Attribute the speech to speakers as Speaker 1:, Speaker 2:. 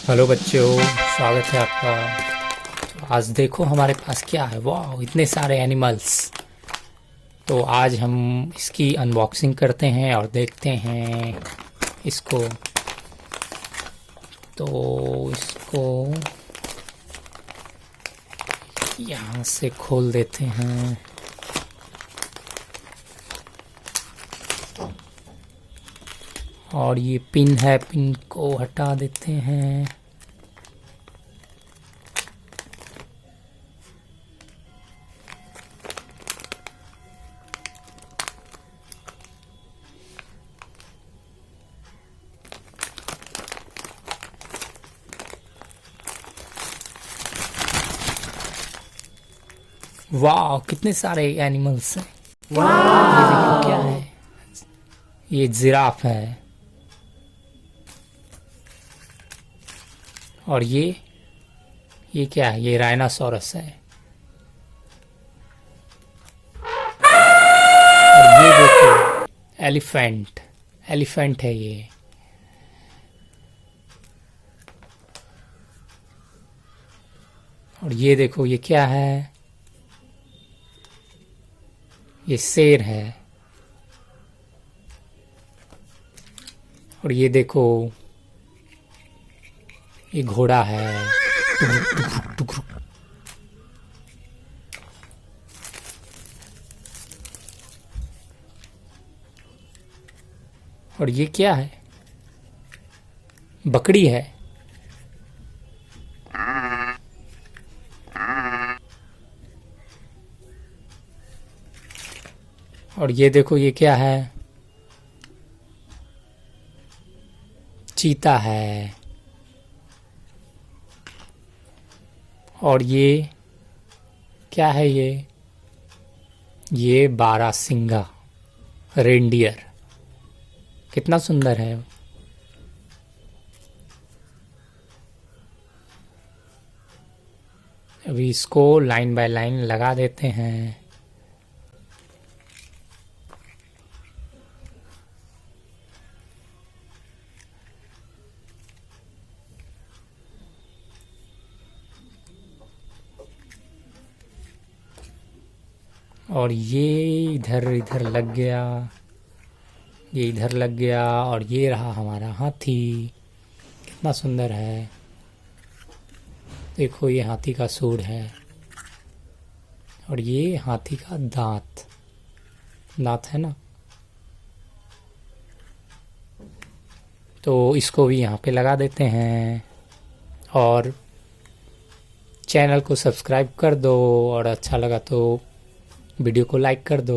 Speaker 1: Hello बच्चों, स्वागत है आपका। तो आज देखो हमारे पास क्या है। वाह, इतने सारे एनिमल्स। तो आज हम इसकी अनबॉक्सिंग करते हैं और देखते हैं इसको। तो इसको यहाँ से खोल देते हैं। और ये पिन है, पिन को हटा देते हैं। वाह, कितने सारे एनिमल्स हैं। ये देखो क्या है। ये जिराफ है। और ये क्या है? ये राइनासोरस है। और ये देखो, एलिफेंट। एलिफेंट है ये। और ये देखो, ये क्या है? ये शेर है। और ये देखो, ये घोड़ा है। टुक, टुक, टुक। और ये क्या है? बकरी है। और ये देखो, ये क्या है? चीता है। और ये क्या है? ये बारहसिंगा रेंडियर। कितना सुंदर है। अभी इसको लाइन बाय लाइन लगा देते हैं। और ये इधर इधर लग गया, ये इधर लग गया। और ये रहा हमारा हाथी। कितना सुंदर है। देखो, ये हाथी का सूंड है। और ये हाथी का दांत दांत है ना। तो इसको भी यहाँ पे लगा देते हैं। और चैनल को सब्सक्राइब कर दो। और अच्छा लगा तो वीडियो को लाइक कर दो।